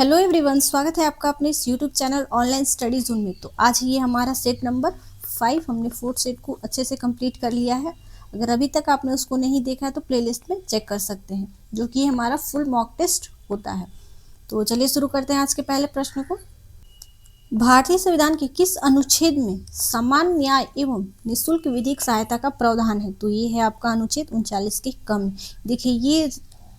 Hello everyone, स्वागत है आपका अपने इस YouTube channel online study zone में। तो आज ये हमारा सेट नंबर 5, हमने फोर्थ सेट को अच्छे से कंप्लीट कर लिया है। अगर अभी तक आपने उसको नहीं देखा है तो प्लेलिस्ट में चेक कर सकते हैं, जो कि हमारा फुल मॉक टेस्ट होता है। तो चलिए शुरू करते हैं आज के पहले प्रश्न को। भारतीय संविधान के किस अनुच्छेद में समान न्याय एवं निःशुल्क विधिक सहायता का प्रावधान है? तो ये है आपका अनुच्छेद 39 के कम। देखिए, ये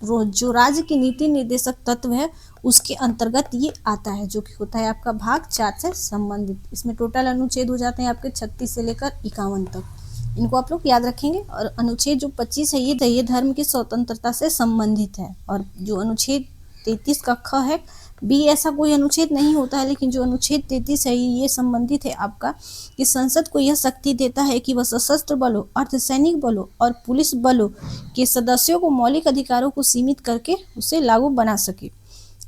जो राज्य की नीति निर्देशक तत्व है उसके अंतर्गत ये आता है, जो कि होता है आपका भाग 4 से संबंधित। इसमें टोटल अनुच्छेद हो जाते हैं आपके 36 से लेकर 51 तक। इनको आप लोग याद रखेंगे। और अनुच्छेद जो 25 है ये धर्म की स्वतंत्रता से संबंधित है। और जो अनुच्छेद 33 का ख है, बी ऐसा कोई अनुच्छेद नहीं होता है, लेकिन जो अनुच्छेद 33 है ये संबंधित है आपका कि संसद को यह शक्ति देता है कि वह सशस्त्र बलों, अर्धसैनिक बलों और पुलिस बलों के सदस्यों को मौलिक अधिकारों को सीमित करके उसे लागू बना सके।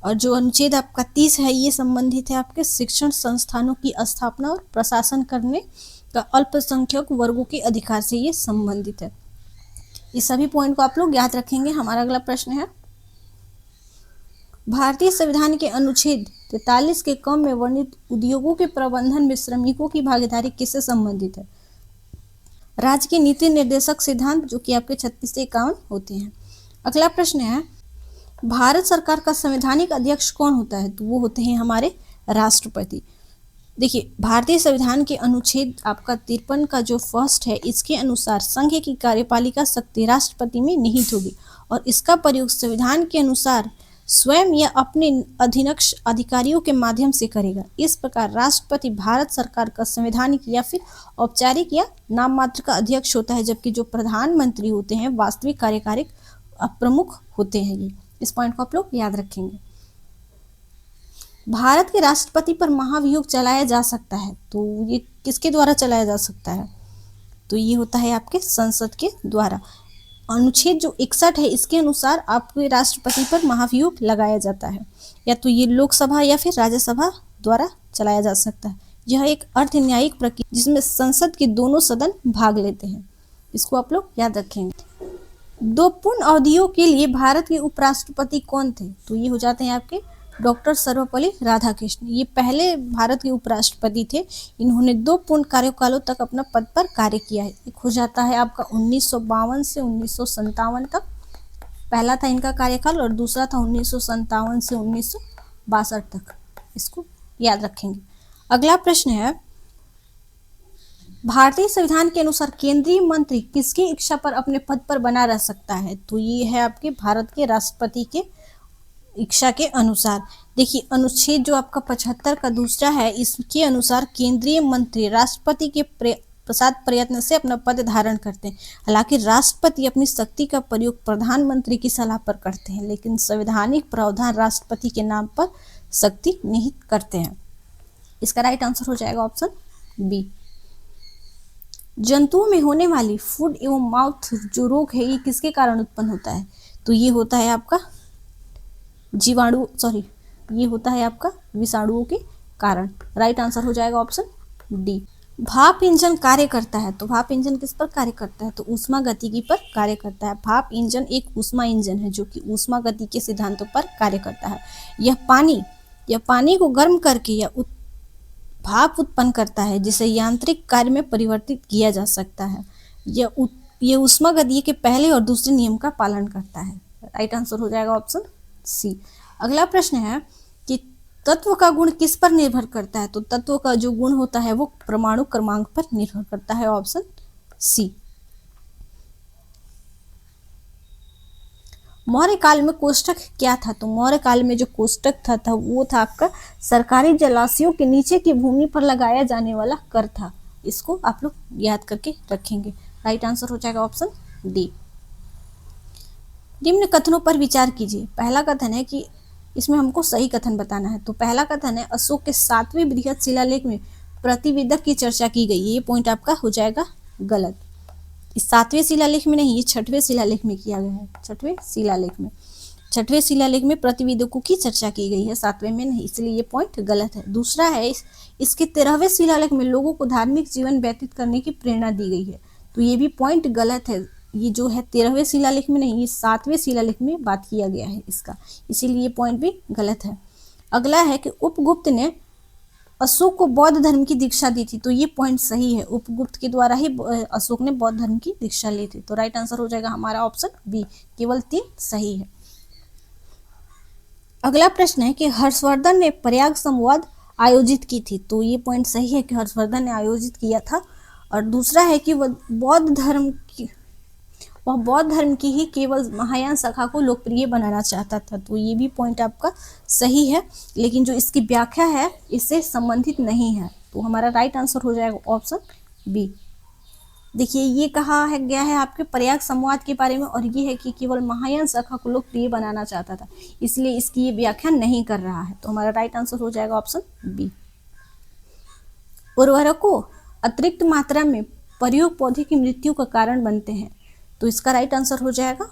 और जो अनुच्छेद आपका 30 है ये संबंधित है आपके शिक्षण संस्थानों की स्थापना और प्रशासन करने का अल्पसंख्यक वर्गों के अधिकार से ये संबंधित है। इस सभी पॉइंट को आप लोग याद रखेंगे। हमारा अगला प्रश्न है, भारतीय संविधान के अनुच्छेद 43 के कम में वर्णित उद्योगों के प्रबंधन में श्रमिकों की भागीदारी किससे संबंधित है? राज्य के नीति निर्देशक सिद्धांत, जो कि आपके 36 से 51 होते हैं। अगला प्रश्न है, भारत सरकार का संवैधानिक अध्यक्ष कौन होता है? तो वो होते हैं हमारे राष्ट्रपति। देखिए, भारतीय संविधान के अनुच्छेद आपका 53 का जो फर्स्ट है, इसके अनुसार संघ की कार्यपालिका शक्ति राष्ट्रपति में निहित होगी और इसका प्रयोग संविधान के अनुसार स्वयं या अपने अधीनस्थ अधिकारियों के माध्यम से करेगा। इस प्रकार राष्ट्रपति भारत सरकार का संवैधानिक या फिर औपचारिक या नाम मात्र का अध्यक्ष होता है, जबकि जो प्रधानमंत्री होते हैं वास्तविक कार्यकारी प्रमुख होते हैं। ये इस पॉइंट को आप लोग याद रखेंगे। भारत के राष्ट्रपति पर महाभियोग चलाया जा सकता है, तो ये किसके द्वारा चलाया जा सकता है? तो ये होता है आपके संसद के द्वारा। अनुच्छेद जो 61 है इसके अनुसार आपके राष्ट्रपति पर महाभियोग लगाया जाता है, या तो ये लोकसभा या फिर राज्यसभा द्वारा चलाया जा सकता है। यह एक अर्ध न्यायिक प्रक्रिया जिसमें संसद के दोनों सदन भाग लेते हैं। इसको आप लोग याद रखेंगे। 2 पूर्ण अवधियों के लिए भारत के उपराष्ट्रपति कौन थे? तो ये हो जाते हैं आपके डॉक्टर सर्वपल्ली राधाकृष्णन। ये पहले भारत के उपराष्ट्रपति थे। इन्होंने 2 पूर्ण कार्यकालों तक अपना पद पर कार्य किया है। एक हो जाता है आपका 1952 से 1957 तक, पहला था इनका कार्यकाल, और दूसरा था 1957 से 1962 तक। इसको याद रखेंगे। अगला प्रश्न है, भारतीय संविधान के अनुसार केंद्रीय मंत्री किसकी इच्छा पर अपने पद पर बना रह सकता है? तो ये है आपके भारत के राष्ट्रपति के इच्छा के अनुसार। देखिए, अनुच्छेद जो आपका 75 का दूसरा है, इसके अनुसार केंद्रीय मंत्री राष्ट्रपति के प्रसाद प्रयत्न से अपना पद धारण करते हैं। हालांकि राष्ट्रपति अपनी शक्ति का प्रयोग प्रधानमंत्री की सलाह पर करते हैं, लेकिन संवैधानिक प्रावधान राष्ट्रपति के नाम पर शक्ति निहित करते हैं। इसका राइट आंसर हो जाएगा ऑप्शन बी। जंतुओं में होने वाली फूड एवं माउथ जो रोग है ये किसके कारण उत्पन्न होता है? तो ये होता है आपका ये होता है आपका विषाणुओं के कारण। राइट आंसर हो जाएगा ऑप्शन डी। भाप इंजन कार्य करता है, तो भाप इंजन किस पर कार्य करता है? तो ऊष्मा गतिकी पर कार्य करता है। भाप इंजन एक ऊष्मा इंजन है जो कि ऊष्मा गति के सिद्धांतों पर कार्य करता है। यह पानी को गर्म करके या भाप उत्पन्न करता है, जिसे यांत्रिक कार्य में परिवर्तित किया जा सकता है। यह ऊष्मागतिकी के पहले और दूसरे नियम का पालन करता है। राइट आंसर हो जाएगा ऑप्शन सी। अगला प्रश्न है कि तत्व का गुण किस पर निर्भर करता है? तो तत्व का जो गुण होता है वो परमाणु क्रमांक पर निर्भर करता है। Option C. मौर्य काल में कोष्ठक क्या था? तो मौर्य काल में जो कोष्ठक था वो था आपका सरकारी जलाशयों के नीचे की भूमि पर लगाया जाने वाला कर था। इसको आप लोग याद करके रखेंगे। राइट आंसर हो जाएगा ऑप्शन डी। निम्न कथनों पर विचार कीजिए। पहला कथन है कि इसमें हमको सही कथन बताना है। तो पहला कथन है, अशोक के 7वें बृहद शिलालेख में प्रतिवेदक की चर्चा की गई। ये पॉइंट आपका हो जाएगा गलत। इस 7वें शिलालेख में नहीं, ये 6वें शिलालेख में किया गया है। 6वें शिलालेख में प्रतिवेदकों की चर्चा की गई है, 7वें में नहीं, इसलिए ये पॉइंट गलत है। दूसरा है, इसके 13वें शिलालेख में लोगों को धार्मिक जीवन व्यतीत करने की प्रेरणा दी गई है। तो ये भी पॉइंट गलत है। ये जो है 13वें शिलालेख में नहीं, ये 7वें शिलालेख में बात किया गया है इसका, इसीलिए ये पॉइंट भी गलत है। अगला है कि उपगुप्त ने अशोक को बौद्ध धर्म की दीक्षा दी थी, तो ये पॉइंट सही है, उपगुप्त के द्वारा ही अशोक ने बौद्ध धर्म की दीक्षा ली थी। तो राइट आंसर हो जाएगा हमारा ऑप्शन बी, केवल 3 सही है। अगला प्रश्न है कि हर्षवर्धन ने प्रयाग संवाद आयोजित की थी, तो ये पॉइंट सही है कि हर्षवर्धन ने आयोजित किया था। और दूसरा है कि वह बौद्ध धर्म की ही केवल महायान शाखा को लोकप्रिय बनाना चाहता था, तो ये भी पॉइंट आपका सही है, लेकिन जो इसकी व्याख्या है इससे संबंधित नहीं है, तो हमारा राइट आंसर हो जाएगा ऑप्शन बी। देखिए ये कहा है गया है आपके प्रयाग संवाद के बारे में, और ये है कि केवल महायान शाखा को लोकप्रिय बनाना चाहता था, इसलिए इसकी ये व्याख्या नहीं कर रहा है, तो हमारा राइट आंसर हो जाएगा ऑप्शन बी। उर्वरकों अतिरिक्त मात्रा में प्रयोग पौधे की मृत्यु का कारण बनते हैं, तो इसका राइट आंसर हो जाएगा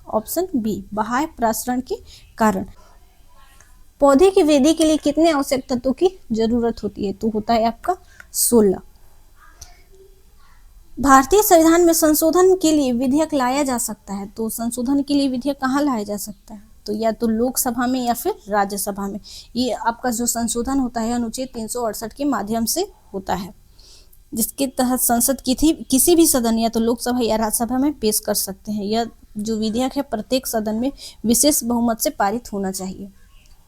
ऑप्शन बी, बाह्य प्रसरण के कारण। पौधे की वृद्धि के लिए कितने आवश्यक तत्वों की जरूरत होती है, तो होता है आपका 16। भारतीय संविधान में संशोधन के लिए विधेयक लाया जा सकता है, तो संशोधन के लिए विधेयक कहाँ लाया जा सकता है, तो या तो लोकसभा में या फिर राज्यसभा में। ये आपका जो संशोधन होता है अनुच्छेद 368 के माध्यम से होता है, जिसके तहत संसद किसी भी सदन या तो लोकसभा या राज्यसभा में पेश कर सकते हैं। यह जो विधेयक है प्रत्येक सदन में विशेष बहुमत से पारित होना चाहिए।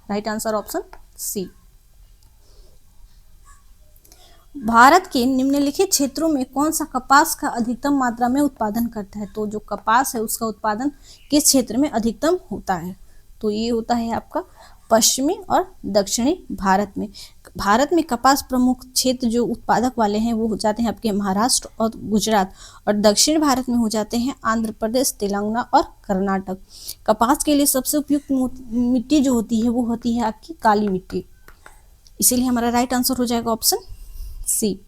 Right answer option C. Bharat के निम्नलिखित क्षेत्रों में कौन सा कपास का अधिकतम मात्रा में उत्पादन करता है, तो जो कपास है उसका उत्पादन किस क्षेत्र में अधिकतम होता है, तो ये होता है आपका पश्चिमी और दक्षिणी भारत में। भारत में कपास प्रमुख क्षेत्र जो उत्पादक वाले हैं वो हो जाते हैं आपके महाराष्ट्र और गुजरात, और दक्षिण भारत में हो जाते हैं आंध्र प्रदेश, तेलंगाना और कर्नाटक। कपास के लिए सबसे उपयुक्त मिट्टी जो होती है वो होती है आपकी काली मिट्टी, इसीलिए हमारा राइट आंसर हो जाएगा ऑप्शन सी।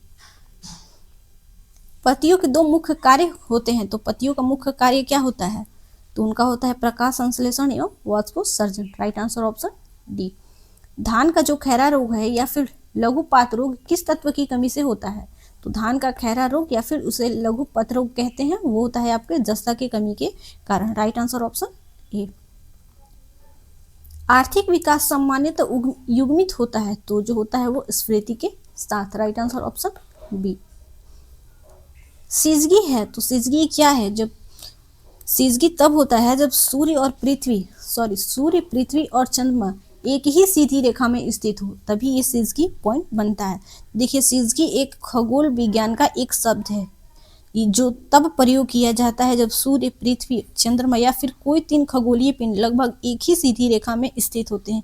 पत्तियों के 2 मुख्य कार्य होते हैं, तो पत्तियों का मुख्य कार्य क्या होता है, तो उनका होता है प्रकाश संश्लेषण एवं वाष्पोत्सर्जन। Right answer option D. धान का जो खैरा रोग है या फिर लघुपात रोग किस तत्व की कमी से होता है, तो धान का खैरा रोग या फिर उसे लघुपत रोग कहते हैं, वो होता है आपके जस्ता की कमी के कारण। Right answer option A. आर्थिक विकास सामान्यतः युग्मित होता है, तो जो होता है वो स्फीति के साथ। Right answer option B. सिजगी है, तो सिजगी क्या है, जब सिजगी तब होता है जब सूर्य, पृथ्वी और चंद्रमा एक ही सीधी रेखा में स्थित हो, तभी ये सिजगी पॉइंट बनता है। देखिए सिजगी एक खगोल विज्ञान का एक शब्द है, जो तब प्रयोग किया जाता है जब सूर्य, पृथ्वी, चंद्रमा या फिर कोई 3 खगोलीय पिंड लगभग एक ही सीधी रेखा में स्थित होते हैं।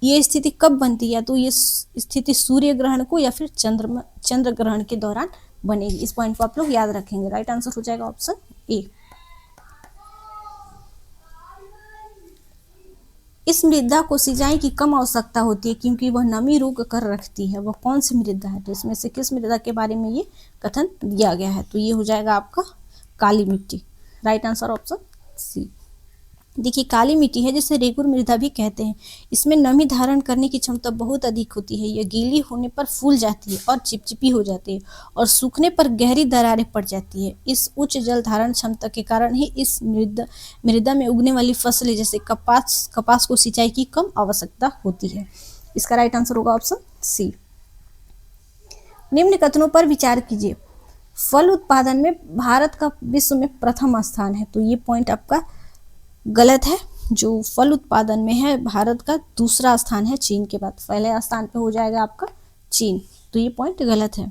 ये स्थिति कब बनती है, तो ये स्थिति सूर्य ग्रहण को या फिर चंद्र ग्रहण के दौरान बनेगी। इस पॉइंट को आप लोग याद रखेंगे। राइट आंसर हो जाएगा ऑप्शन ए। इस मृदा को सिंचाई की कम आवश्यकता होती है क्योंकि वह नमी रोक कर रखती है, वह कौन सी मृदा है, तो इसमें से किस मृदा के बारे में ये कथन दिया गया है, तो ये हो जाएगा आपका काली मिट्टी। Right answer option C. देखिए काली मिट्टी है जिसे रेगुर मृदा भी कहते हैं, इसमें नमी धारण करने की क्षमता बहुत अधिक होती है। यह गीली होने पर फूल जाती है और चिपचिपी हो जाती है, और सूखने पर गहरी दरारें पड़ जाती है। इस उच्च जल धारण क्षमता के कारण ही इस मृदा में उगने वाली फसलें जैसे कपास को सिंचाई की कम आवश्यकता होती है। इसका राइट आंसर होगा ऑप्शन सी। निम्न कथनों पर विचार कीजिए। फल उत्पादन में भारत का विश्व में प्रथम स्थान है, तो ये पॉइंट आपका गलत है। जो फल उत्पादन में है भारत का दूसरा स्थान है चीन के बाद, पहले स्थान पे हो जाएगा आपका चीन, तो ये पॉइंट गलत है।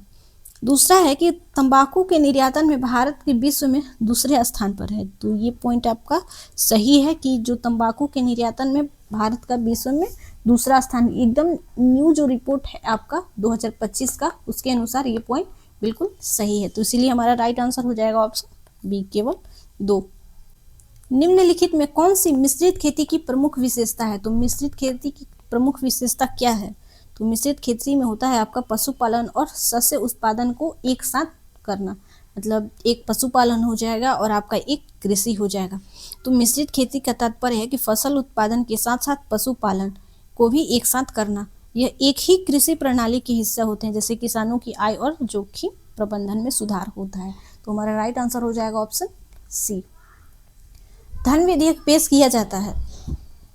दूसरा है कि तंबाकू के निर्यातन में भारत के विश्व में दूसरे स्थान पर है, तो ये पॉइंट आपका सही है कि जो तंबाकू के निर्यातन में भारत का विश्व में दूसरा स्थान, एकदम न्यू जो रिपोर्ट है आपका 2025 का, उसके अनुसार ये पॉइंट बिल्कुल सही है, तो इसीलिए हमारा राइट आंसर हो जाएगा ऑप्शन बी, केवल 2। निम्नलिखित में कौन सी मिश्रित खेती की प्रमुख विशेषता है, तो मिश्रित खेती की प्रमुख विशेषता क्या है, तो मिश्रित खेती में होता है आपका पशुपालन और शस्य उत्पादन को एक साथ करना, मतलब एक पशुपालन हो जाएगा और आपका एक कृषि हो जाएगा। तो मिश्रित खेती का तात्पर्य है कि फसल उत्पादन के साथ साथ पशुपालन को भी एक साथ करना। यह एक ही कृषि प्रणाली के हिस्सा होते हैं, जैसे किसानों की आय और जोखिम प्रबंधन में सुधार होता है, तो हमारा राइट आंसर हो जाएगा ऑप्शन सी। धन विधेयक पेश किया जाता है,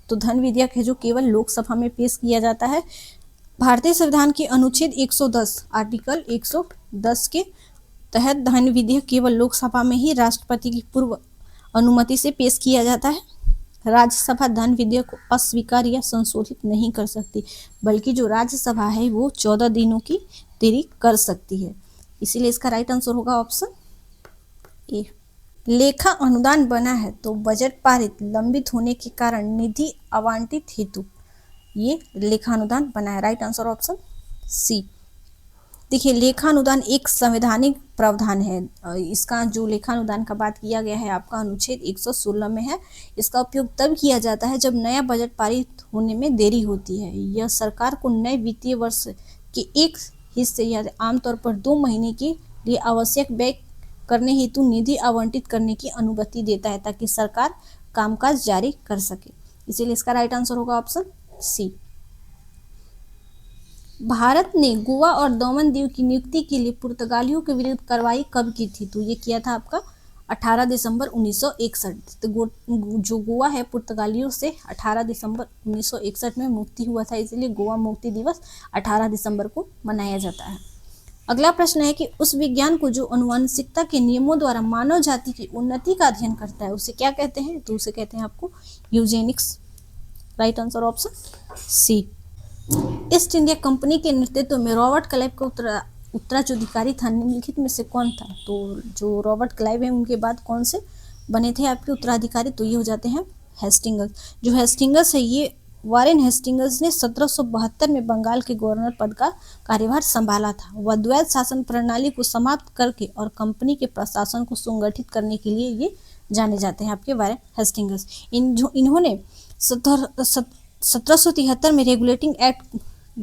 तो धन विधेयक है जो केवल लोकसभा में पेश किया जाता है। भारतीय संविधान के अनुच्छेद 110 आर्टिकल 110 के तहत धन विधेयक केवल लोकसभा में ही राष्ट्रपति की पूर्व अनुमति से पेश किया जाता है। राज्यसभा धन विधेयक को अस्वीकार या संशोधित नहीं कर सकती, बल्कि जो राज्यसभा है वो 14 दिनों की देरी कर सकती है। इसीलिए इसका राइट आंसर होगा ऑप्शन ए। लेखा अनुदान बना है तो बजट पारित लंबित होने के कारण निधि आवंटित हेतु ये लेखा अनुदान बना है। Right answer option C. देखिए, लेखा अनुदान एक संवैधानिक प्रावधान है। इसका जो लेखा अनुदान का बात किया गया है आपका अनुच्छेद 116 में है। इसका उपयोग तब किया जाता है जब नया बजट पारित होने में देरी होती है। यह सरकार को नए वित्तीय वर्ष के एक हिस्से या आमतौर पर 2 महीने के लिए आवश्यक व्यय करने हेतु निधि आवंटित करने की अनुमति देता है, ताकि सरकार कामकाज जारी कर सके। इसीलिए इसका राइट आंसर होगा ऑप्शन सी। भारत ने गोवा और दमन दीव की नियुक्ति के लिए पुर्तगालियों के विरुद्ध कार्रवाई कब की थी? तो ये किया था आपका 18 दिसंबर 1961। तो जो गोवा है पुर्तगालियों से 18 दिसंबर 1961 में मुक्ति हुआ था, इसलिए गोवा मुक्ति दिवस 18 दिसंबर को मनाया जाता है। अगला प्रश्न है कि उस विज्ञान को जो आनुवंशिकता के नियमों द्वारा मानव जाति की उन्नति का अध्ययन करता है उसे क्या कहते हैं? तो उसे कहते हैं आपको eugenics. Right answer option C. East India Company के नेतृत्व में रॉबर्ट क्लाइव का उत्तराधिकारी था, निम्नलिखित में से कौन था? तो जो रॉबर्ट क्लाइव है उनके बाद कौन से बने थे आपके उत्तराधिकारी? तो ये हो जाते हैं हेस्टिंगस। जो हेस्टिंगस है ये वारेन हेस्टिंगस ने 1772 में बंगाल के गवर्नर पद का कार्यभार संभाला था। वह द्वैध शासन प्रणाली को समाप्त करके और कंपनी के प्रशासन को संगठित करने के लिए ये जाने जाते हैं आपके वारेन हेस्टिंगस। इन्होंने 1773 में रेगुलेटिंग एक्ट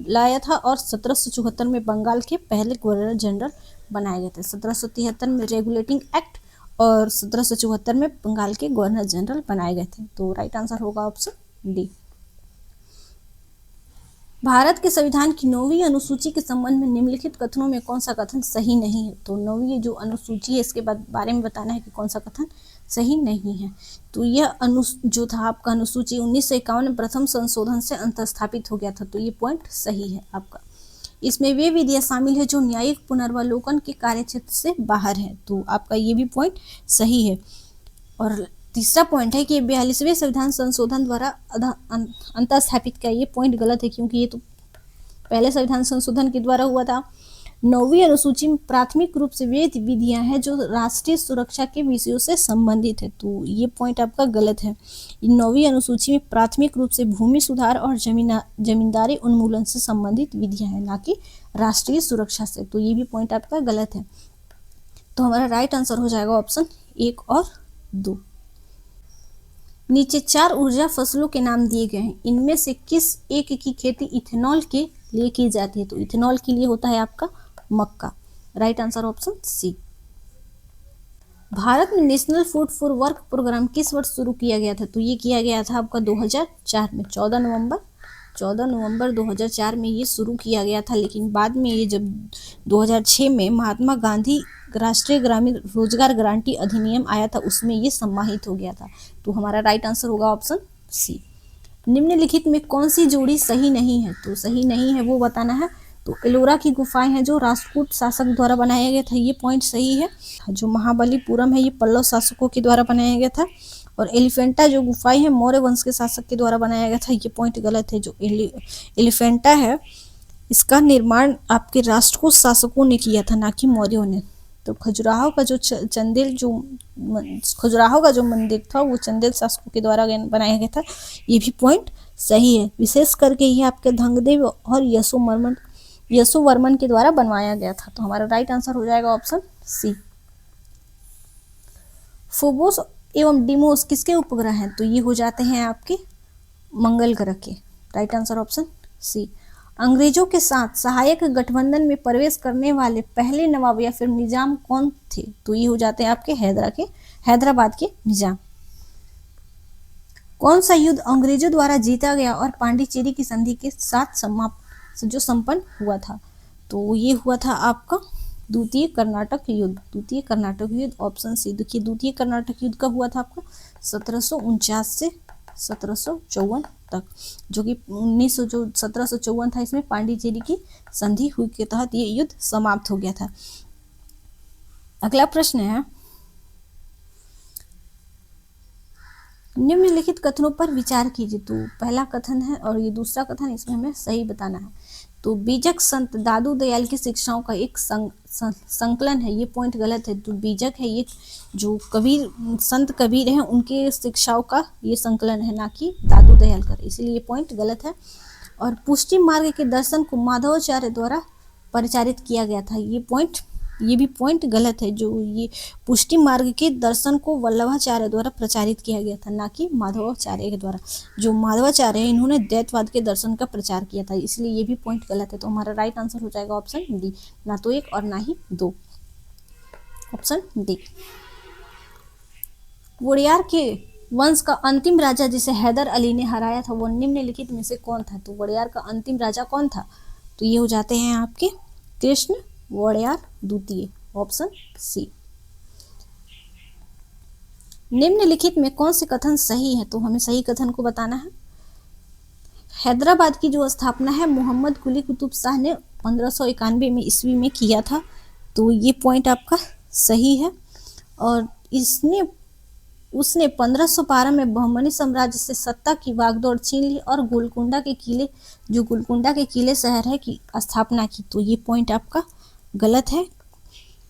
लाया था और 1774 में बंगाल के पहले गवर्नर जनरल बनाए गए थे। 1773 में रेगुलेटिंग एक्ट और 1774 में बंगाल के गवर्नर जनरल बनाए गए थे। तो राइट आंसर होगा ऑप्शन डी। भारत के संविधान की 9वीं अनुसूची के संबंध में निम्नलिखित कथनों में कौन सा कथन सही नहीं है? तो 9वीं जो अनुसूची है इसके बारे में बताना है कि कौन सा कथन सही नहीं है। तो यह जो था आपका अनुसूची 1951 में प्रथम संशोधन से अंतर्स्थापित हो गया था, तो ये पॉइंट सही है आपका। इसमें वे विधियां शामिल है जो न्यायिक पुनर्वलोकन के कार्यक्षेत्र से बाहर है, तो आपका ये भी पॉइंट सही है। और तीसरा पॉइंट है कि 42वें संविधान संशोधन द्वारा अंतर्स्थापित किया, ये पॉइंट गलत है क्योंकि ये तो पहले संविधान संशोधन के द्वारा हुआ था। 9वीं अनुसूची में प्राथमिक रूप से वे विधियां हैं जो राष्ट्रीय सुरक्षा के विषयों से संबंधित है, तो ये पॉइंट आपका गलत है। 9वीं अनुसूची में प्राथमिक रूप से भूमि सुधार और जमींदारी उन्मूलन से संबंधित विधियां हैं, ना कि राष्ट्रीय सुरक्षा से, तो ये भी पॉइंट आपका गलत है। तो हमारा राइट आंसर हो जाएगा ऑप्शन 1 और 2। नीचे 4 ऊर्जा फसलों के नाम दिए गए हैं, इनमें से किस एक की खेती इथेनॉल के लिए की जाती है? तो इथेनॉल के लिए होता है आपका मक्का। Right answer option C. Bharat में national food for work programme किस वर्ष शुरू किया गया था? तो ये किया गया था आपका 2004 में, 14 नवंबर 2004 में ये शुरू किया गया था। लेकिन बाद में ये जब 2006 में महात्मा गांधी राष्ट्रीय ग्रामीण रोजगार गारंटी अधिनियम आया था उसमें ये समाहित हो गया था। तो हमारा राइट आंसर होगा ऑप्शन सी। निम्नलिखित में कौन सी जोड़ी सही नहीं है? तो सही नहीं है वो बताना है। तो एलोरा की गुफाएं हैं जो राष्ट्रकूट शासक द्वारा बनाया गया था, ये पॉइंट सही है। जो महाबलीपुरम है ये पल्लव शासकों के द्वारा बनाया गया था। और एलिफेंटा जो गुफाएं हैं मौर्य वंश के शासक के द्वारा बनाया गया था, ये पॉइंट गलत है। जो एलिफेंटा है इसका निर्माण आपके राष्ट्रकूट शासकों ने किया था, ना कि मौर्यों ने। तो खजुराहो का जो मंदिर था वो चंदेल शासकों के द्वारा बनाया गया था, ये भी पॉइंट सही है। विशेष करके ये आपके धंगदेव और यशोवर्मन के द्वारा बनवाया गया था। तो हमारा राइट आंसर हो जाएगा ऑप्शन सी। फोबोस एवं डिमोस किसके उपग्रह हैं? तो ये हो जाते हैं आपके मंगल ग्रह के। Right answer option C. अंग्रेजों के साथ सहायक गठबंधन में प्रवेश करने वाले पहले नवाब या फिर निजाम कौन थे? तो ये हो जाते हैं आपके हैदराबाद के निजाम। कौन सा युद्ध अंग्रेजों द्वारा जीता गया और पांडिचेरी की संधि के साथ जो संपन्न हुआ था? तो ये हुआ था आपका द्वितीय कर्नाटक युद्ध। Option C. देखिए, द्वितीय कर्नाटक युद्ध कब हुआ था आपका? 1749 से 1754 तक, जो कि 1754 था, इसमें पांडिचेरी की संधि हुई के तहत ये युद्ध समाप्त हो गया था। अगला प्रश्न है, निम्नलिखित कथनों पर विचार कीजिए। तो पहला कथन है और ये दूसरा कथन, इसमें हमें सही बताना है। तो बीजक संत दादू दयाल की शिक्षाओं का एक संकलन है, ये पॉइंट गलत है। तो बीजक है ये जो कबीर संत कबीर हैं उनके शिक्षाओं का ये संकलन है, ना कि दादू दयाल का, इसीलिए ये पॉइंट गलत है। और पुष्टि मार्ग के दर्शन को माधवाचार्य द्वारा परिचारित किया गया था, ये भी पॉइंट गलत है। जो ये पुष्टि मार्ग के दर्शन को वल्लभाचार्य द्वारा प्रचारित किया गया था, ना कि माधवाचार्य के द्वारा। जो माधवाचार्य है इन्होंने द्वैतवाद के दर्शन का प्रचार किया था, इसलिए ये भी पॉइंट गलत है। तो हमारा राइट आंसर हो जाएगा ऑप्शन डी, ना तो 1 और ना ही 2, ऑप्शन डी। वोडियार के वंश का अंतिम राजा जिसे हैदर अली ने हराया था वो निम्नलिखित में से कौन था? तो वोडियार का अंतिम राजा कौन था? तो ये हो जाते हैं आपके कृष्ण वोडियार द्वितीय, ऑप्शन सी। निम्नलिखित में कौन से कथन सही है? तो हमें सही कथन को बताना है। हैदराबाद की जो स्थापना है मोहम्मद कुली कुतुब शाह ने 1591 में ईस्वी में किया था, तो ये पॉइंट आपका सही है। और उसने 1512 में बहमनी साम्राज्य से सत्ता की वागडोर छीन ली और गोलकुंडा के किले शहर है की स्थापना की, तो ये पॉइंट आपका गलत है।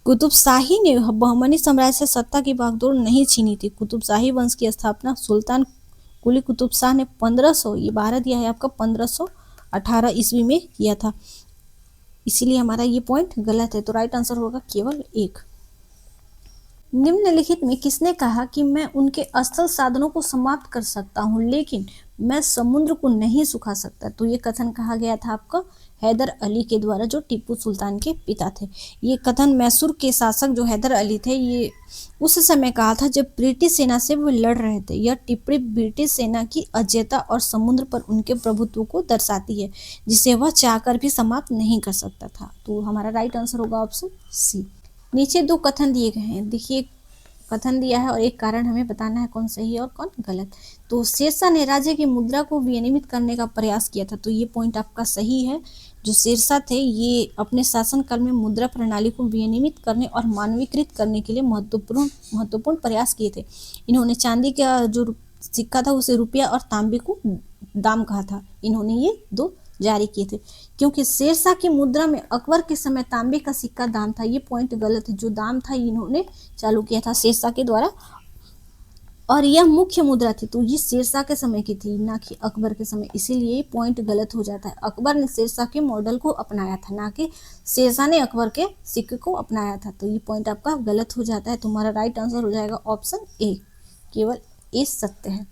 कुतुब शाही ने बहमनी साम्राज्य से सत्ता की वागडोर नहीं छीनी थी। कुतुब शाही वंश की स्थापना सुल्तान कुली कुतुब शाह ने 1500, ये 12 दिया है आपका, 1518 ईस्वी में किया था, इसीलिए हमारा ये पॉइंट गलत है। तो राइट आंसर होगा केवल 1। निम्नलिखित में किसने कहा कि मैं उनके स्थल साधनों को समाप्त कर सकता हूं लेकिन मैं समुद्र को नहीं सुखा सकता? तो ये कथन कहा गया था आपका हैदर अली के द्वारा, जो टीपू सुल्तान के पिता थे। ये कथन मैसूर के शासक जो हैदर अली थे, ये उस समय कहा था जब ब्रिटिश सेना से वो लड़ रहे थे। यह टिप्पणी ब्रिटिश सेना की अजेयता और समुद्र पर उनके प्रभुत्व को दर्शाती है, जिसे वह चाहकर भी समाप्त नहीं कर सकता था। तो हमारा राइट आंसर होगा ऑप्शन सी। नीचे 2 कथन दिए गए हैं, देखिए कथन दिया है और एक कारण हमें बताना है कौन सही है और कौन गलत। तो शेरशाह ने राज्य की मुद्रा को विनियमित करने का प्रयास किया था, तो ये पॉइंट आपका सही है। जो शेरशाह थे ये अपने शासनकाल में मुद्रा प्रणाली को विनियमित करने और मानवीकृत करने के लिए महत्वपूर्ण प्रयास किए थे। इन्होंने चांदी का जो सिक्का था उसे रुपया और तांबे को दाम कहा था, इन्होंने ये 2 जारी किए थे। क्योंकि शेरशाह की मुद्रा में अकबर के समय तांबे का सिक्का दाम था, ये पॉइंट गलत है। जो दाम था इन्होंने चालू किया था शेरशाह के द्वारा, और यह मुख्य मुद्रा थी, तो ये शेरशाह के समय की थी, ना कि अकबर के समय, इसीलिए पॉइंट गलत हो जाता है। अकबर ने शेरशाह के मॉडल को अपनाया था, ना कि शेरशाह ने अकबर के सिक्के को अपनाया था, तो ये पॉइंट आपका गलत हो जाता है। तुम्हारा राइट आंसर हो जाएगा ऑप्शन ए, केवल ए सत्य है।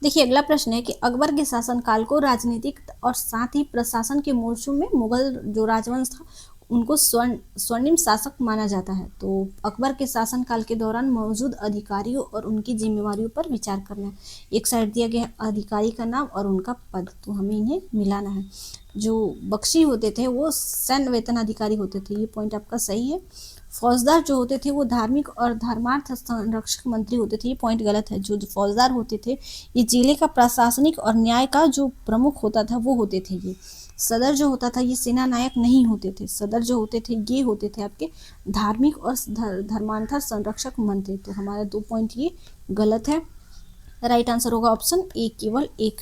देखिए अगला प्रश्न है कि अकबर के शासनकाल को राजनीतिक और साथ ही प्रशासन के मोर्चों में मुगल जो राजवंश था उनको स्वर्णिम शासक माना जाता है। तो अकबर के शासनकाल के दौरान मौजूद अधिकारियों और उनकी जिम्मेवारियों पर विचार करना है। एक साइड दिया गया अधिकारी का नाम और उनका पद, तो हमें इन्हें मिलाना है। जो बख्शी होते थे वो सैन्य वेतन अधिकारी होते थे, ये पॉइंट आपका सही है। फौजदार जो होते थे वो धार्मिक और धर्मार्थ संरक्षक मंत्री होते थे, ये पॉइंट गलत है। जो फौजदार होते थे ये जिले का प्रशासनिक और न्याय का जो प्रमुख होता था वो होते थे। ये सदर जो होता था ये सेना नायक नहीं होते थे, सदर जो होते थे ये होते थे आपके धार्मिक और धर्मांतर संरक्षक मंत्री। तो हमारा 2 पॉइंट ये गलत है। राइट आंसर होगा ऑप्शन ए, केवल 1।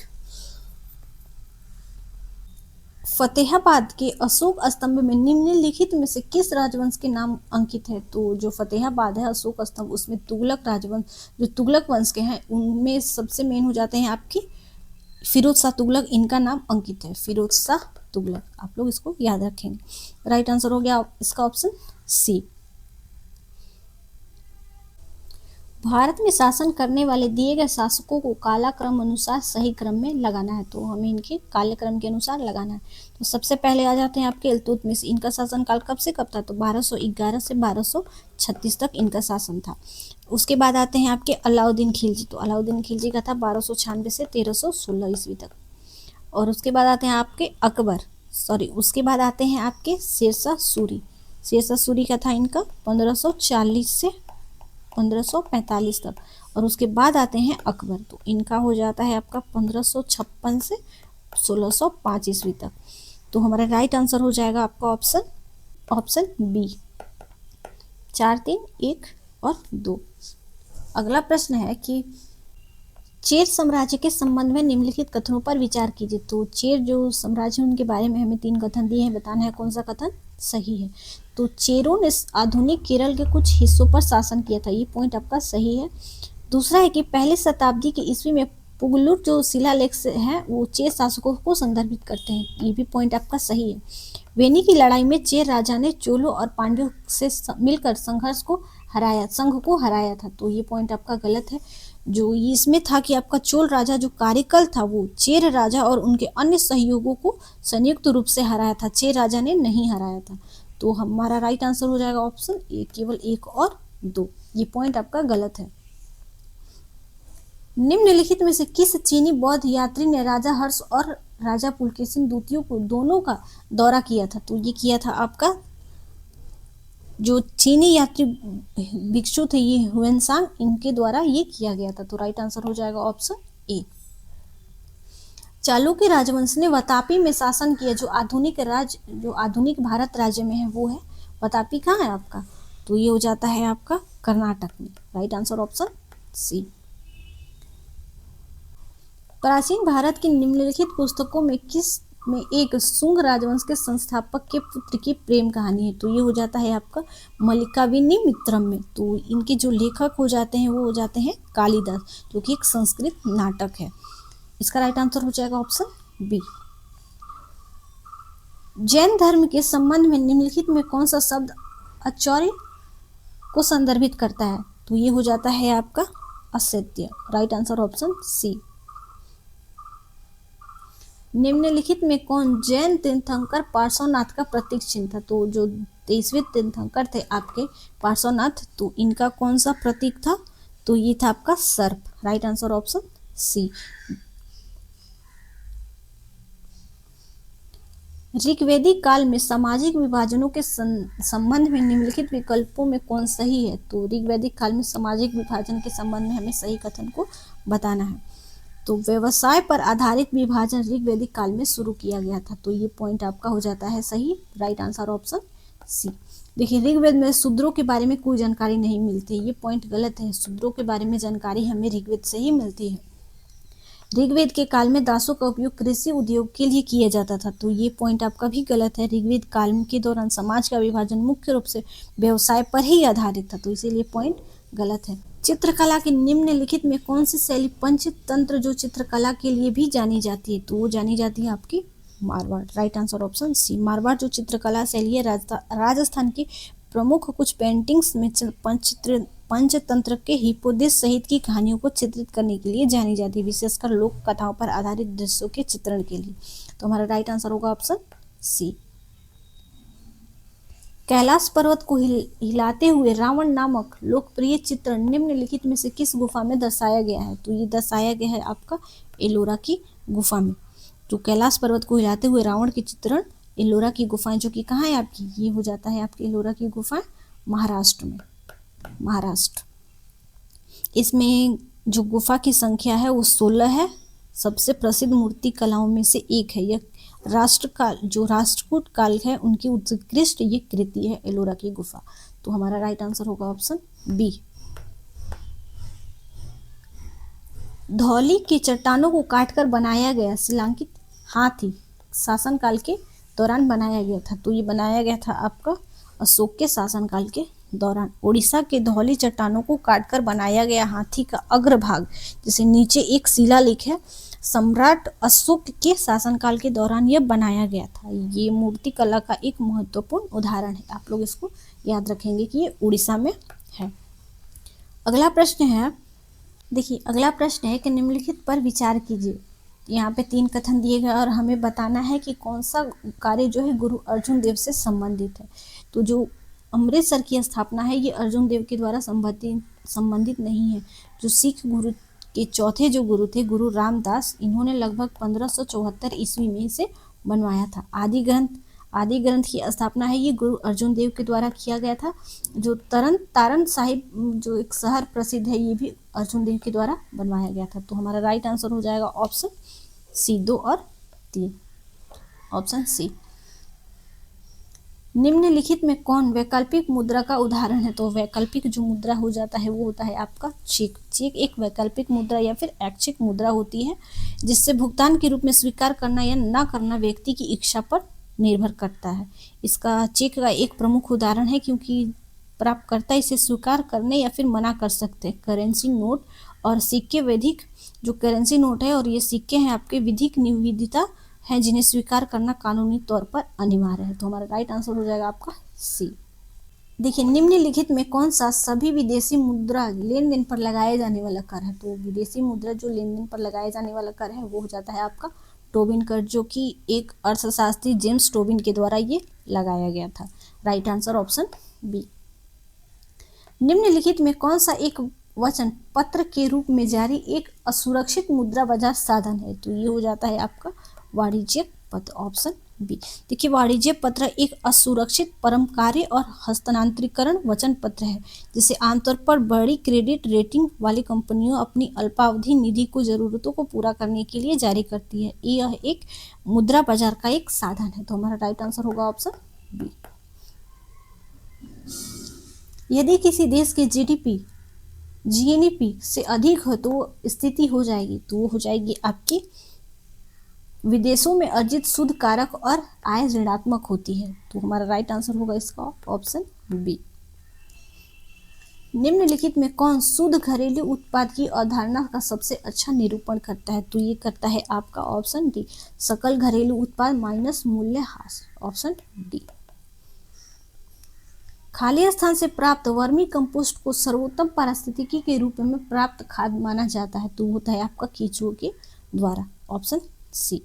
फतेहाबाद के अशोक स्तंभ में निम्नलिखित में से किस राजवंश के नाम अंकित है? तो जो फतेहाबाद है अशोक स्तंभ, उसमें तुगलक राजवंश, जो तुगलक वंश के हैं उनमें सबसे मेन हो जाते हैं आपकी फिरोज शाह तुगलक, इनका नाम अंकित है, फिरोज शाह तुगलक, आप लोग इसको याद रखेंगे। राइट आंसर हो गया इसका ऑप्शन सी। भारत में शासन करने वाले दिए गए शासकों को कालक्रम अनुसार सही क्रम में लगाना है, तो हमें इनके कालक्रम के अनुसार लगाना है। तो सबसे पहले आ जाते हैं आपके इल्तुतमिश, इनका शासनकाल कब से कब था? तो 1211 से 1236 तक इनका शासन था। उसके बाद आते हैं आपके अलाउद्दीन खिलजी, तो अलाउद्दीन खिलजी का था 1296 से 1316 ईस्वी तक। और उसके बाद आते हैं आपके उसके बाद आते हैं आपके शेरशाह सूरी, शेरशाह सूरी का था इनका 1540 से 1545 तक, और उसके बाद आते हैं अकबर, तो इनका हो जाता है आपका 1556 से 1605 ईस्वी तक। तो हमारा राइट आंसर हो जाएगा आपका ऑप्शन बी, 4, 3, 1 और 2। अगला प्रश्न है कि चेर साम्राज्य के संबंध में निम्नलिखित कथनों पर विचार कीजिए। तो चेर जो साम्राज्य उनके बारे में हमें 3 कथन दिए हैं, बताना है कौन सा कथन सही है। तो चेरों ने आधुनिक केरल के कुछ हिस्सों पर शासन किया था, ये पॉइंट आपका सही है। दूसरा है कि पहली शताब्दी के ईस्वी में पुगलुर जो शिलालेख से है वो चेर शासकों को संदर्भित करते हैं, ये भी पॉइंट आपका सही है। वेनी की लड़ाई में चेर राजा ने चोलों और पांड्यों से मिलकर संघ को हराया था, तो ये पॉइंट आपका गलत है। जो इसमें था कि आपका चोल राजा जो कार्यकल था वो चेर राजा और उनके अन्य सहयोगों को संयुक्त रूप से हराया था, चेर राजा ने नहीं हराया था। तो हमारा राइट आंसर हो जाएगा ऑप्शन ए, केवल 1 और 2, ये पॉइंट आपका गलत है। निम्नलिखित में से किस चीनी बौद्ध यात्री ने राजा हर्ष और राजा पुलकेशिन द्वितीय को दोनों का दौरा किया था? तो ये किया था आपका जो चीनी यात्री भिक्षु थे, ये हुएनसांग, इनके द्वारा ये किया गया था। तो राइट आंसर हो जाएगा ऑप्शन ए। चालुक्य राजवंश ने वातापी में शासन किया, जो आधुनिक भारत राज्य में है वो है वातापी। कहाँ है आपका? तो ये हो जाता है आपका कर्नाटक में। Right answer option C. प्राचीन भारत की निम्नलिखित पुस्तकों में किस में एक शुंग राजवंश के संस्थापक के पुत्र की प्रेम कहानी है? तो ये हो जाता है आपका मल्लिकाविनी मित्रम में। तो इनके जो लेखक हो जाते हैं वो हो जाते हैं कालिदास, जो कि एक संस्कृत नाटक है। इसका राइट आंसर हो जाएगा ऑप्शन बी। जैन धर्म के संबंध में निम्नलिखित में कौन सा शब्द आचार्य को संदर्भित करता है? तो ये हो जाता है आपका असत्य। Right answer option C. निम्नलिखित में कौन जैन तीर्थंकर पार्श्वनाथ का प्रतीक चिन्ह था? तो जो 23वें तीर्थंकर थे आपके पार्श्वनाथ, तो इनका कौन सा प्रतीक था? तो ये था आपका सर्प। Right answer option C. ऋग्वैदिक काल में सामाजिक विभाजनों के संबंध में निम्नलिखित विकल्पों में कौन सही है? तो ऋग्वैदिक काल में सामाजिक विभाजन के संबंध में हमें सही कथन को बताना है। तो व्यवसाय पर आधारित विभाजन ऋग्वैदिक काल में शुरू किया गया था, तो ये पॉइंट आपका हो जाता है सही। Right answer option C. देखिए, ऋग्वेद में शूद्रों के बारे में कोई जानकारी नहीं मिलती, ये पॉइंट गलत है। शूद्रों के बारे में जानकारी हमें ऋग्वेद से ही मिलती है। ऋग्वेद के काल में दासों का उपयोग कृषि उद्योग के लिए किया जाता था, तो ये पॉइंट आपका भी गलत है। ऋग्वेद काल के दौरान समाज का विभाजन मुख्य रूप से व्यवसाय पर ही आधारित था, तो इसीलिए पॉइंट गलत है। चित्रकला के निम्नलिखित में कौन सी शैली पंचतंत्र जो चित्रकला के लिए भी जानी जाती है? तो वो जानी जाती है आपकी Marwar. Right answer option C. Marwar जो चित्रकला शैली है राजस्थान की प्रमुख कुछ पेंटिंग्स में पंचतंत्र के हिपोदिस सहित की कहानियों को चित्रित करने के लिए जानी जाती है, विशेषकर लोक कथाओं पर आधारित दृश्यों के चित्रण के लिए। तो हमारा राइट आंसर होगा ऑप्शन सी। कैलाश पर्वत को हिलाते हुए रावण नामक लोकप्रिय चित्र निम्नलिखित में से किस गुफा में दर्शाया गया है? तो ये दर्शाया गया है आपका एलोरा की गुफा में। तो कैलाश पर्वत को हिलाते हुए रावण के चित्रण एलोरा की गुफाएं, जो कि कहाँ है आपकी, ये हो जाता है आपकी एलोरा की गुफाएं महाराष्ट्र में। महाराष्ट्र, इसमें जो गुफा की संख्या है वो 16 है। सबसे प्रसिद्ध मूर्ति कलाओं में से एक है। यह राष्ट्रकूट काल है उनकी उत्कृष्ट ये कृति है एलोरा की गुफा। तो हमारा राइट आंसर होगा ऑप्शन बी। धौली की चट्टानों को काटकर बनाया गया शिलांकित हाथी शासनकाल के दौरान बनाया गया था, तो ये बनाया गया था आपका अशोक के शासनकाल के दौरान। उड़ीसा के धौली चट्टानों को काटकर बनाया गया हाथी का अग्रभाग, जैसे नीचे एक शिलालेख है, सम्राट अशोक के शासनकाल के दौरान यह बनाया गया था। ये मूर्ति कला का एक महत्वपूर्ण उदाहरण है। आप लोग इसको याद रखेंगे कि ये उड़ीसा में है। अगला प्रश्न है, देखिए अगला प्रश्न है कि निम्नलिखित पर विचार कीजिए। यहाँ पे 3 कथन दिए गए और हमें बताना है कि कौन सा कार्य जो है गुरु अर्जुन देव से संबंधित है। तो जो अमृतसर की स्थापना है ये अर्जुन देव के द्वारा संबंधित नहीं है। जो सिख गुरु के चौथे जो गुरु थे गुरु रामदास, इन्होंने लगभग 1574 ईस्वी में इसे बनवाया था। आदि ग्रंथ आदि ग्रंथ की स्थापना है ये गुरु अर्जुन देव के द्वारा किया गया था। जो तारण साहिब जो एक शहर प्रसिद्ध है ये भी अर्जुन देव के द्वारा बनवाया गया था। तो हमारा राइट आंसर हो जाएगा ऑप्शन सी, 2 और 3, ऑप्शन सी। निम्नलिखित में कौन वैकल्पिक मुद्रा का उदाहरण है? तो वैकल्पिक जो मुद्रा हो जाता है वो होता है आपका चेक। चेक एक वैकल्पिक मुद्रा या फिर ऐच्छिक मुद्रा होती है जिससे भुगतान के रूप में स्वीकार करना या ना करना व्यक्ति की इच्छा पर निर्भर करता है। इसका चेक का एक प्रमुख उदाहरण है क्योंकि प्राप्तकर्ता इसे स्वीकार करने या फिर मना कर सकते हैं। करेंसी नोट और सिक्के वैधिक, जो करेंसी नोट है और ये सिक्के हैं आपके विधिक निविदिता हैं जिन्हें स्वीकार करना कानूनी तौर पर अनिवार्य है। तो हमारा राइट आंसर हो जाएगा आपका सी। देखिए, निम्नलिखित में कौन सा सभी विदेशी मुद्रा लेन देन पर लगाए जाने वाला कर है? तो विदेशी मुद्रा जो लेन देन पर लगाए जाने वाला कर है वो हो जाता है आपका टोबिन कर, जो कि एक अर्थशास्त्री जेम्स टोबिन के द्वारा ये लगाया गया था। Right answer option B. निम्नलिखित में कौन सा एक वचन पत्र के रूप में जारी एक असुरक्षित मुद्रा बाजार साधन है? तो ये हो जाता है आपका वाणिज्यिक पत्र, ऑप्शन बी। देखिए, वाणिज्यिक पत्र एक असुरक्षित परमकार्य और हस्तांतरीकरण वचन पत्र है जिसे आमतौर पर बड़ी क्रेडिट रेटिंग वाली कंपनियों अपनी अल्पावधि निधि को जरूरतों को पूरा करने के लिए जारी करती है। यह एक मुद्रा बाजार का एक साधन है। तो हमारा राइट आंसर होगा ऑप्शन बी। यदि किसी देश के जीएनपी से अधिक हो तो स्थिति हो जाएगी, तो वो हो जाएगी आपकी विदेशों में अर्जित शुद्ध कारक और आय ऋणात्मक होती है। तो हमारा राइट आंसर होगा इसका ऑप्शन बी। निम्नलिखित में कौन शुद्ध घरेलू उत्पाद की अवधारणा का सबसे अच्छा निरूपण करता है? तो ये करता है आपका ऑप्शन डी, सकल घरेलू उत्पाद माइनस मूल्यह्रास, ऑप्शन डी। खाली स्थान से प्राप्त वर्मी कंपोस्ट को सर्वोत्तम पारिस्थितिकी के रूप में प्राप्त खाद माना जाता है। तो होता है आपका केंचुओं के द्वारा, ऑप्शन सी।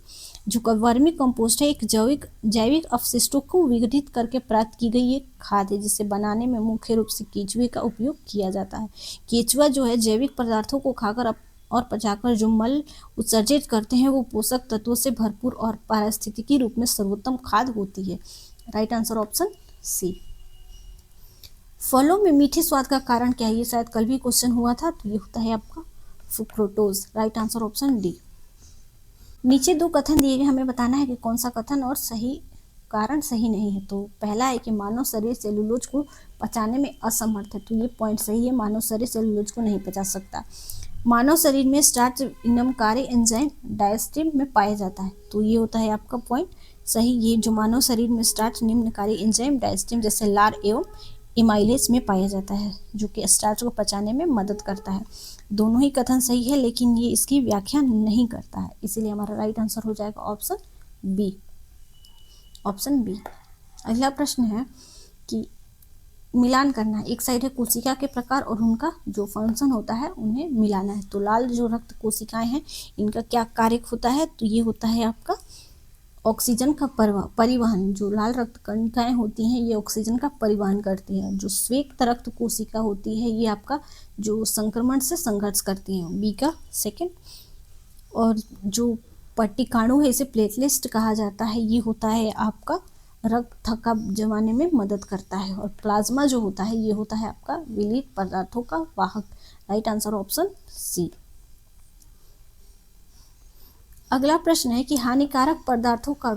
जो वर्मी कंपोस्ट है एक जैविक अपशिष्टों को विघटित करके प्राप्त की गई एक खाद है जिसे बनाने में मुख्य रूप से केंचुए का उपयोग किया जाता है। केंचुआ जो है जैविक पदार्थों को खाकर और पचाकर जो मल उत्सर्जित करते हैं वो पोषक तत्वों से भरपूर और पारिस्थितिकी रूप में सर्वोत्तम खाद होती है। Right answer option C. फलों में मीठे स्वाद का कारण क्या है? ये शायद कल भी क्वेश्चन हुआ था। तो ये होता है आपका fructose. Right answer option D. नीचे 2 कथन दिए गए, हमें बताना है कि कौन सा कथन और सही कारण सही नहीं है। तो पहला है कि मानव शरीर सेलुलोज को पचाने में असमर्थ है। तो ये पॉइंट सही है, मानव शरीर सेलुलोज को नहीं पचा सकता। मानव शरीर में स्टार्च विघटनकारी एंजाइम डायस्ट्रीम में पाया जाता है। तो ये होता है आपका पॉइंट सही। ये जो मानव शरीर में स्टार्च विघटनकारी एंजाइम डायस्ट्रीम जैसे लार एवं इमाइलेज में पाया जाता है जो कि स्टार्च को पचाने में मदद करता है। दोनों ही कथन सही है लेकिन ये इसकी व्याख्या नहीं करता है, इसीलिए हमारा राइट आंसर हो जाएगा ऑप्शन बी, ऑप्शन बी। अगला प्रश्न है कि मिलान करना है। एक साइड है कोशिका के प्रकार और उनका जो फंक्शन होता है उन्हें मिलाना है। तो लाल जो रक्त कोशिकाएं हैं इनका क्या कार्य होता है? तो ये होता है आपका ऑक्सीजन का परिवहन। जो लाल रक्त कणिकाएं होती हैं ये ऑक्सीजन का परिवहन करती हैं। जो श्वेत रक्त कोशिका होती है ये आपका जो संक्रमण से संघर्ष करती हैं, बी का सेकंड। और जो पट्टिकाणु है इसे प्लेटलेट्स कहा जाता है, ये होता है आपका रक्त थक्का जमाने में मदद करता है। और प्लाज्मा जो होता है ये होता है आपका विलीन पदार्थों का वाहक। Right answer option C. अगला प्रश्न है कि हानिकारक पदार्थों का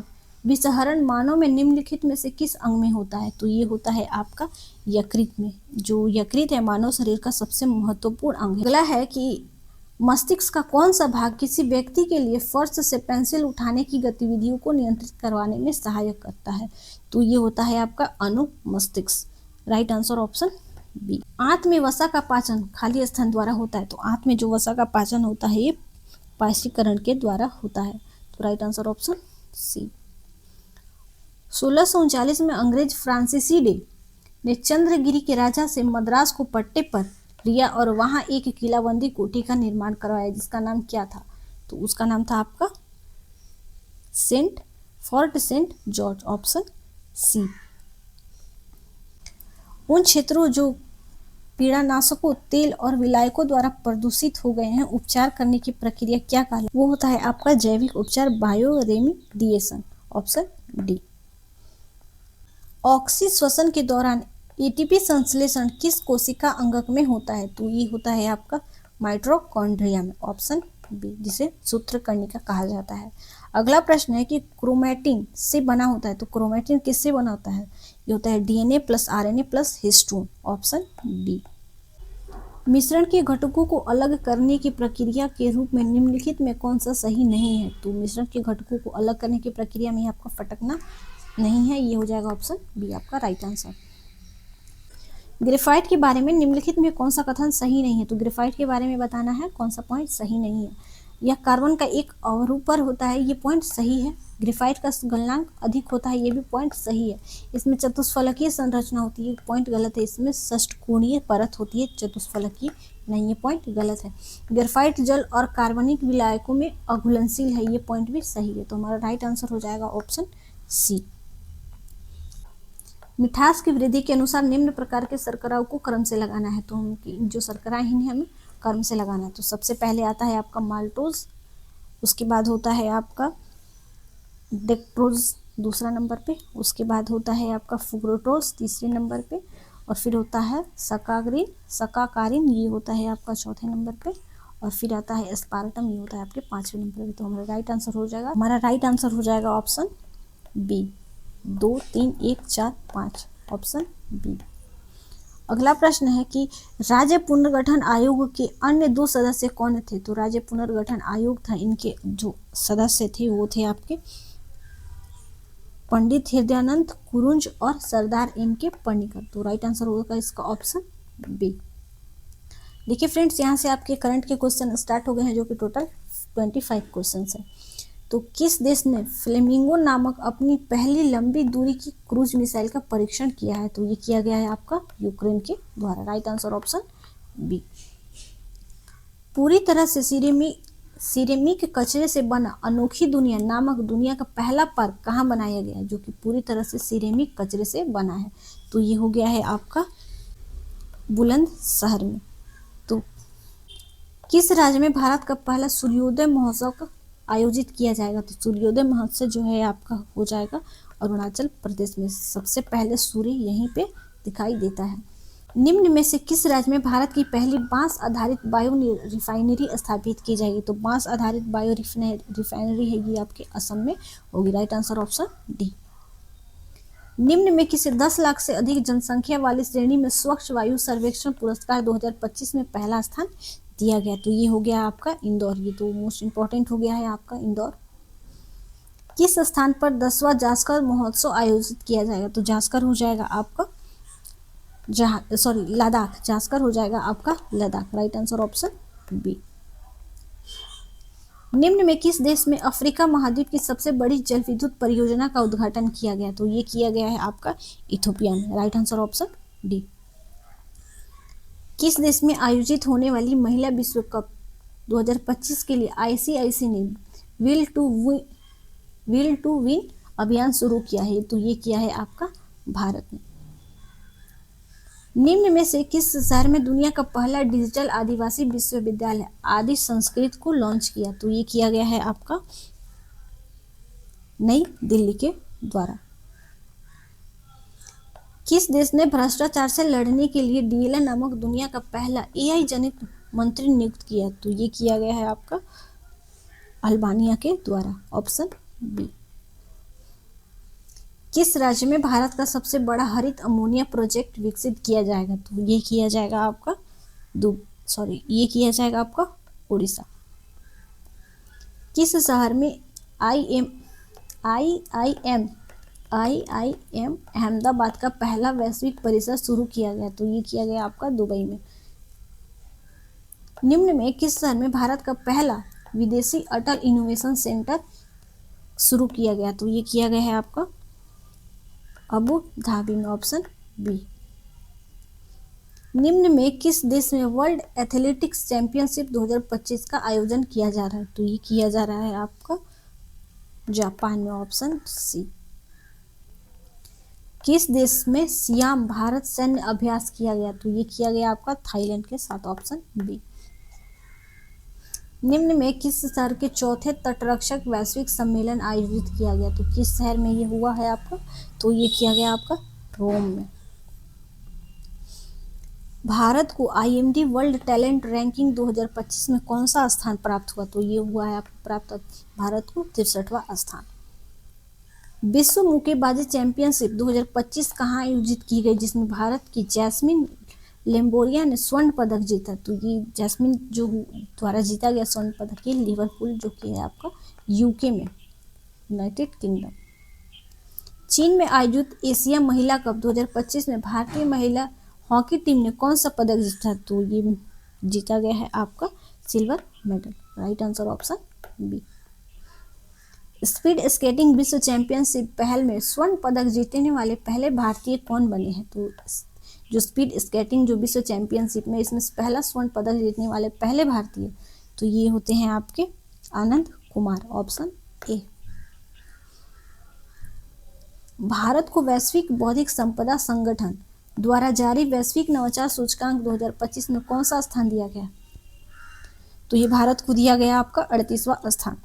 विसहरण मानव में निम्नलिखित में से किस अंग में होता है? तो ये होता है आपका यकृत में। जो यकृत है मानव शरीर का सबसे महत्वपूर्ण अंग है। अगला है कि मस्तिष्क का कौन सा भाग किसी व्यक्ति के लिए फर्श से पेंसिल उठाने की गतिविधियों को नियंत्रित करवाने में सहायक करता है? तो ये होता है आपका अनुमस्तिष्क। Right answer option B. आंत में वसा का पाचन खाली स्थान द्वारा होता है। तो आंत में जो वसा का पाचन होता है ये पाचीकरण के द्वारा होता है। तो राइट आंसर ऑप्शन सी। 1639 में अंग्रेज फ्रांसीसी डे ने चंद्रगिरी के राजा से मद्रास को पट्टे पर लिया और वहां एक किलाबंदी कोठी का निर्माण करवाया जिसका नाम क्या था? तो उसका नाम था आपका Fort Saint George, option C. उन क्षेत्रों जो कीड़ानाशकों तेल और विलायकों द्वारा प्रदूषित हो गए हैं उपचार करने की प्रक्रिया क्या कहलाती है? वो होता है आपका जैविक उपचार, bio remediation, option D. Oxy श्वसन के दौरान एटीपी संश्लेषण किस कोशिका अंगक में होता है? तो ये होता है आपका माइटोकॉन्ड्रिया में, ऑप्शन बी, जिसे सूत्रकर्णिका कहा जाता है। अगला प्रश्न है कि क्रोमैटिन से बना होता है, तो क्रोमैटिन किससे बना होता है? ये होता है DNA plus RNA plus histone, option D. मिश्रण के घटकों को अलग करने की प्रक्रिया के रूप में निम्नलिखित में कौन सा सही नहीं है? तो मिश्रण के घटकों को अलग करने की प्रक्रिया में आपका फटकना नहीं है, ये हो जाएगा ऑप्शन बी आपका राइट आंसर। ग्रेफाइट के बारे में निम्नलिखित में कौन सा कथन सही नहीं है? तो ग्रेफाइट के बारे में बताना है कौन सा पॉइंट सही नहीं है। यह कार्बन का एक अवरूपर होता है, ये पॉइंट सही है। ग्रेफाइट का गलनांक अधिक होता है, ये भी पॉइंट सही है। इसमें चतुष्फलकीय संरचना होती है, पॉइंट गलत है। इसमें षष्ठकोणीय परत होती है, चतुष्फलकीय नहीं, ये पॉइंट गलत है। ग्रेफाइट जल और कार्बनिक विलायकों में अघुलनशील है, ये पॉइंट भी सही है। तो हमारा राइट आंसर हो जाएगा ऑप्शन सी। मिठास की वृद्धि के अनुसार निम्न प्रकार के शर्कराओं को क्रम से लगाना है। तो हम जो शर्कराएं हैं हमें क्रम से लगाना है। तो सबसे पहले आता है आपका माल्टोज, उसके बाद होता है आपका डेक्ट्रोज दूसरा नंबर पे, उसके बाद होता है आपका फ्रुक्टोज तीसरे नंबर पे, और फिर होता है सकाकारिन, ये होता है आपका चौथे नंबर पे, और फिर आता है एस्पार्टम, ये होता है आपके पांचवें नंबर पे। तो हमारा राइट आंसर हो जाएगा ऑप्शन बी, 2, 3, 1, 4, 5, ऑप्शन बी। अगला प्रश्न है कि राज्य पुनर्गठन आयोग के अन्य 2 सदस्य कौन थे? तो राज्य पुनर्गठन आयोग था, इनके जो सदस्य थे वो थे आपके पंडित हृदयानंद कुरुंज और सरदार एम के पणिकर। तो राइट आंसर होगा इसका ऑप्शन बी। देखिए फ्रेंड्स, यहाँ से आपके करंट के क्वेश्चन स्टार्ट हो गए हैं, जो कि टोटल 25 क्वेश्चन है। तो किस देश ने फ्लेमिंगो नामक अपनी पहली लंबी दूरी की क्रूज मिसाइल का परीक्षण किया है? तो ये किया गया है आपका यूक्रेन के द्वारा। Right answer option B. पूरी तरह से सिरेमिक कचरे से बना अनोखी दुनिया नामक दुनिया का पहला पार्क कहाँ बनाया गया है? जो कि पूरी तरह से सिरेमिक कचरे से बना है। तो ये हो गया है आपका बुलंदशहर में। तो किस राज्य में भारत का पहला सूर्योदय महोत्सव का आयोजित किया जाएगा? तो सूर्योदय महोत्सव जो है आपका हो जाएगा अरुणाचल प्रदेश में। सबसे पहले सूर्य यहीं पे दिखाई देता है। निम्न में से किस राज्य में भारत की पहली बांस आधारित बायो रिफाइनरी स्थापित की जाएगी? तो बांस आधारित बायो रिफाइनरी है ये आपके असम में होगी। Right answer option D. निम्न में किसे 10 लाख से अधिक जनसंख्या वाली श्रेणी में स्वच्छ वायु सर्वेक्षण पुरस्कार 2025 में पहला स्थान दिया गया? तो ये हो गया आपका इंदौर, ये तो मोस्ट इंपॉर्टेंट हो गया है आपका इंदौर। किस स्थान पर 10वां जास्कर महोत्सव आयोजित किया जाएगा? तो जास्कर हो जाएगा आपका लद्दाख, जास्कर हो जाएगा आपका Ladakh. Right answer option B. निम्न में किस देश में अफ्रीका महाद्वीप की सबसे बड़ी जल विद्युत परियोजना का उद्घाटन किया गया? तो ये किया गया है आपका इथोपिया में। Right answer option D. किस देश में आयोजित होने वाली महिला विश्व कप 2025 के लिए आईसीआईसी ने विल टू विन अभियान शुरू किया है? तो ये किया है आपका भारत ने। निम्न में से किस शहर में दुनिया का पहला डिजिटल आदिवासी विश्वविद्यालय आदि संस्कृत को लॉन्च किया? तो ये किया गया है आपका नई दिल्ली के द्वारा। किस देश ने भ्रष्टाचार से लड़ने के लिए डीएलए नामक दुनिया का पहला एआई जनित मंत्री नियुक्त किया? तो ये किया गया है आपका अल्बानिया के द्वारा। Option B. किस राज्य में भारत का सबसे बड़ा हरित अमोनिया प्रोजेक्ट विकसित किया जाएगा? तो ये किया जाएगा आपका उड़ीसा। किस शहर में आईआईएम अहमदाबाद का पहला वैश्विक परिसर शुरू किया गया? तो ये किया गया आपका दुबई में। निम्न में किस शहर में भारत का पहला विदेशी अटल इनोवेशन सेंटर शुरू किया गया? तो ये किया गया है आपका अबू धाबी में। Option B. निम्न में किस देश में वर्ल्ड एथलेटिक्स चैंपियनशिप 2025 का आयोजन किया जा रहा है? तो ये किया जा रहा है आपका जापान में। Option C. किस देश में सियाम भारत सैन्य अभ्यास किया गया? तो ये किया गया आपका थाईलैंड के साथ। Option B. निम्न में किस शहर के चौथे तटरक्षक वैश्विक सम्मेलन आयोजित किया गया? तो किस शहर में ये हुआ है आपका? तो ये किया गया आपका रोम में। भारत को IMD वर्ल्ड टैलेंट रैंकिंग 2025 में कौन सा स्थान प्राप्त हुआ? तो ये हुआ है आपको प्राप्त भारत को 63वां स्थान। विश्व मुक्केबाजी चैंपियनशिप 2025 कहाँ आयोजित की गई, जिसमें भारत की जैस्मिन लेम्बोरिया ने स्वर्ण पदक जीता? तो ये जैस्मिन जो द्वारा जीता गया स्वर्ण पदक ये लिवरपूल जो कि है आपका यूके में, यूनाइटेड किंगडम। चीन में आयोजित एशिया महिला कप 2025 में भारतीय महिला हॉकी टीम ने कौन सा पदक जीता? तो ये जीता गया है आपका silver medal. Right answer option B. Speed skating विश्व चैंपियनशिप पहल में स्वर्ण पदक जीतने वाले पहले भारतीय कौन बने हैं? तो जो स्पीड स्केटिंग जो विश्व चैंपियनशिप में इसमें पहला स्वर्ण पदक जीतने वाले पहले भारतीय तो ये होते हैं आपके आनंद कुमार, ऑप्शन ए। भारत को वैश्विक बौद्धिक संपदा संगठन द्वारा जारी वैश्विक नवाचार सूचकांक 2025 में कौन सा स्थान दिया गया? तो ये भारत को दिया गया आपका 38वां स्थान।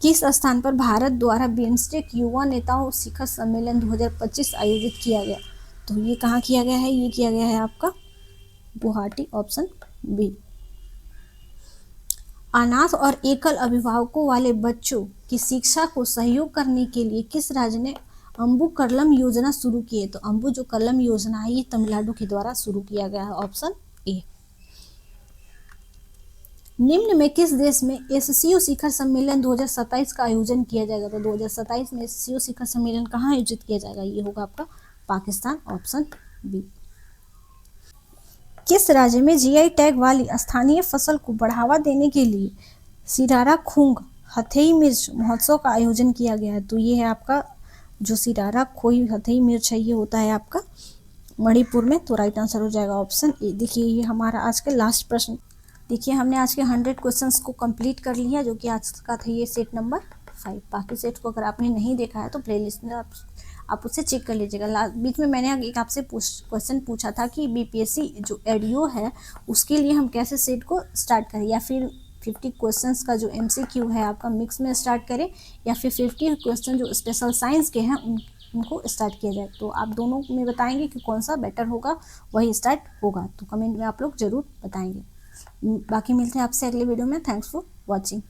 किस स्थान पर भारत द्वारा बिम्स्टेक युवा नेताओं शिखर सम्मेलन 2025 आयोजित किया गया? तो ये कहाँ किया गया है? ये किया गया है आपका गुवाहाटी, ऑप्शन बी। अनाथ और एकल अभिभावकों वाले बच्चों की शिक्षा को सहयोग करने के लिए किस राज्य ने अम्बु करलम योजना शुरू की है? तो अम्बु जो करलम योजना है ये तमिलनाडु के द्वारा शुरू किया गया है, ऑप्शन ए। निम्न में किस देश में SCO शिखर सम्मेलन 2027 का आयोजन किया जाएगा? तो 2027 में SCO शिखर सम्मेलन कहाँ आयोजित किया जाएगा? ये होगा आपका पाकिस्तान, ऑप्शन बी। किस राज्य में GI टैग वाली स्थानीय फसल को बढ़ावा देने के लिए सिरारा खूंग हथेई मिर्च महोत्सव का आयोजन किया गया है? तो ये है आपका जो सिरारा खोई हथेई मिर्च है ये होता है आपका मणिपुर में। तो राइट आंसर हो जाएगा ऑप्शन ए। देखिए ये हमारा आज का लास्ट प्रश्न। देखिए हमने आज के 100 क्वेश्चंस को कंप्लीट कर लिया जो कि आज का था ये सेट नंबर 5। बाकी सेट को अगर आपने नहीं देखा है तो प्लेलिस्ट में आप उससे चेक कर लीजिएगा। बीच में मैंने एक आपसे क्वेश्चन पूछा था कि BPSC जो एडियो है उसके लिए हम कैसे सेट को स्टार्ट करें, या फिर 50 क्वेश्चंस का जो MCQ है आपका मिक्स में स्टार्ट करें, या फिर 50 क्वेश्चन जो स्पेशल साइंस के हैं उनको स्टार्ट किया जाए। तो आप दोनों में बताएंगे कि कौन सा बेटर होगा, वही स्टार्ट होगा। तो कमेंट में आप लोग ज़रूर बताएंगे। बाकी मिलते हैं आपसे अगले वीडियो में। Thanks for watching.